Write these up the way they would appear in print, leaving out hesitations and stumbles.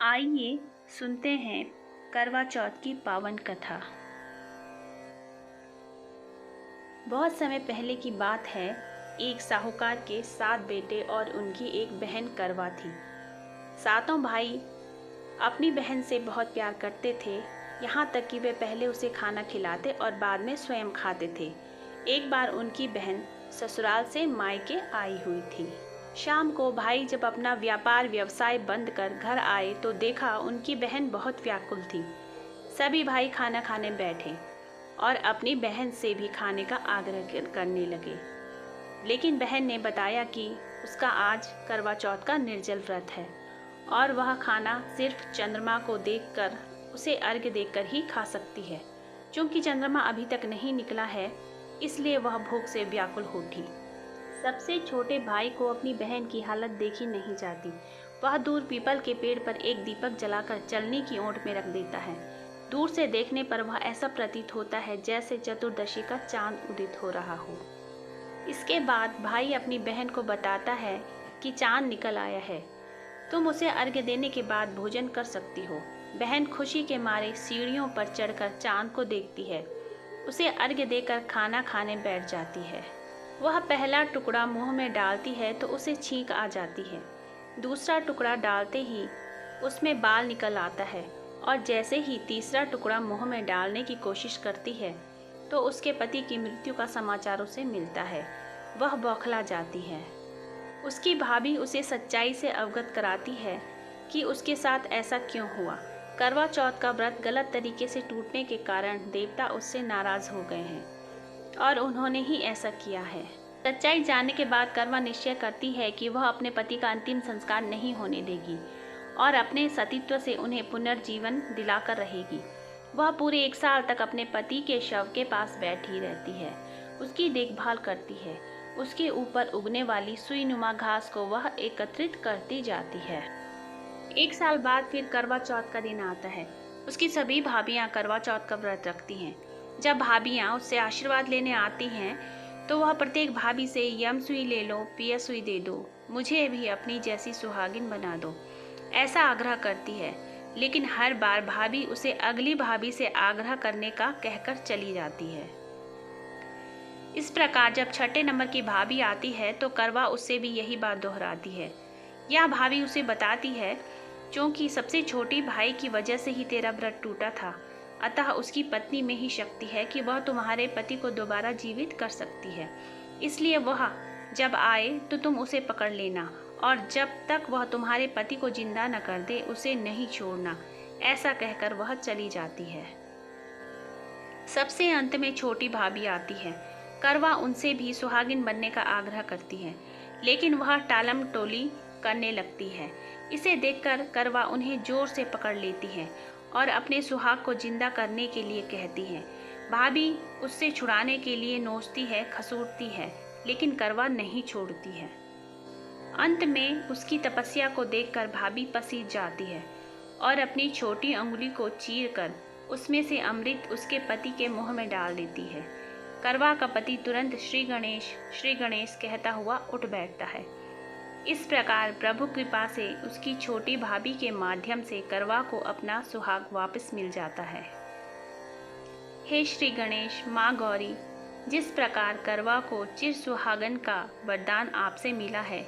आइए सुनते हैं करवा चौथ की पावन कथा। बहुत समय पहले की बात है। एक साहूकार के 7 बेटे और उनकी एक बहन करवा थी। सातों भाई अपनी बहन से बहुत प्यार करते थे, यहाँ तक कि वे पहले उसे खाना खिलाते और बाद में स्वयं खाते थे। एक बार उनकी बहन ससुराल से मायके आई हुई थी। शाम को भाई जब अपना व्यापार व्यवसाय बंद कर घर आए तो देखा उनकी बहन बहुत व्याकुल थी। सभी भाई खाना खाने बैठे और अपनी बहन से भी खाने का आग्रह करने लगे, लेकिन बहन ने बताया कि उसका आज करवा चौथ का निर्जल व्रत है और वह खाना सिर्फ चंद्रमा को देखकर, उसे अर्घ्य देकर ही खा सकती है। क्योंकि चंद्रमा अभी तक नहीं निकला है, इसलिए वह भूख से व्याकुल उठी। सबसे छोटे भाई को अपनी बहन की हालत देखी नहीं जाती। वह दूर पीपल के पेड़ पर एक दीपक जलाकर चलनी की ओट में रख देता है। दूर से देखने पर वह ऐसा प्रतीत होता है जैसे चतुर्दशी का चांद उदित हो रहा हो। इसके बाद भाई अपनी बहन को बताता है कि चांद निकल आया है, तुम उसे अर्घ्य देने के बाद भोजन कर सकती हो। बहन खुशी के मारे सीढ़ियों पर चढ़कर चांद को देखती है, उसे अर्घ्य देकर खाना खाने बैठ जाती है। वह पहला टुकड़ा मुंह में डालती है तो उसे छींक आ जाती है। दूसरा टुकड़ा डालते ही उसमें बाल निकल आता है और जैसे ही तीसरा टुकड़ा मुंह में डालने की कोशिश करती है तो उसके पति की मृत्यु का समाचार उसे मिलता है। वह बौखला जाती है। उसकी भाभी उसे सच्चाई से अवगत कराती है कि उसके साथ ऐसा क्यों हुआ। करवा चौथ का व्रत गलत तरीके से टूटने के कारण देवता उससे नाराज हो गए हैं और उन्होंने ही ऐसा किया है। सच्चाई जानने के बाद करवा निश्चय करती है कि वह अपने पति का अंतिम संस्कार नहीं होने देगी और अपने सतीत्व से उन्हें पुनर्जीवन दिलाकर रहेगी। वह पूरे 1 साल तक अपने पति के शव के पास बैठी रहती है, उसकी देखभाल करती है। उसके ऊपर उगने वाली सुईनुमा घास को वह एकत्रित करती जाती है। 1 साल बाद फिर करवा चौथ का दिन आता है। उसकी सभी भाभियां करवा चौथ का व्रत रखती हैं। जब भाभियां उससे आशीर्वाद लेने आती हैं तो वह प्रत्येक भाभी से यम सुई ले लो, पिया सुई दे दो, मुझे भी अपनी जैसी सुहागिन बना दो, ऐसा आग्रह करती है। लेकिन हर बार भाभी उसे अगली भाभी से आग्रह करने का कहकर चली जाती है। इस प्रकार जब 6ठे नंबर की भाभी आती है तो करवा उससे भी यही बात दोहराती है। यह भाभी उसे बताती है, क्योंकि सबसे छोटी भाई की वजह से ही तेरा व्रत टूटा था, अतः उसकी पत्नी में ही शक्ति है कि वह तुम्हारे पति को दोबारा जीवित कर सकती है। इसलिए वह जब आए तो तुम उसे पकड़ लेना और जब तक वह तुम्हारे पति को जिंदा न कर दे उसे नहीं छोड़ना। ऐसा कहकर वह चली जाती है। सबसे अंत में छोटी भाभी आती है। करवा उनसे भी सुहागिन बनने का आग्रह करती है, लेकिन वह टालम टोली करने लगती है। इसे देखकर करवा उन्हें जोर से पकड़ लेती है और अपने सुहाग को जिंदा करने के लिए कहती है। भाभी उससे छुड़ाने के लिए नोचती है, खसूटती है, लेकिन करवा नहीं छोड़ती है। अंत में उसकी तपस्या को देखकर भाभी पसीज जाती है और अपनी छोटी अंगुली को चीरकर उसमें से अमृत उसके पति के मुंह में डाल देती है। करवा का पति तुरंत श्री गणेश कहता हुआ उठ बैठता है। इस प्रकार प्रभु कृपा से उसकी छोटी भाभी के माध्यम से करवा को अपना सुहाग वापस मिल जाता है। हे श्री गणेश, माँ गौरी, जिस प्रकार करवा को चिर सुहागन का वरदान आपसे मिला है,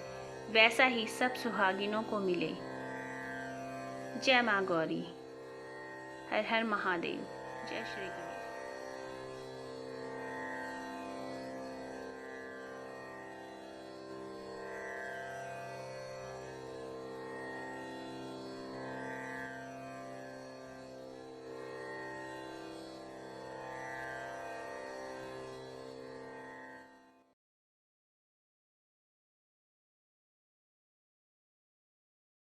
वैसा ही सब सुहागिनों को मिले। जय माँ गौरी। हर हर महादेव। जय श्री गणेश।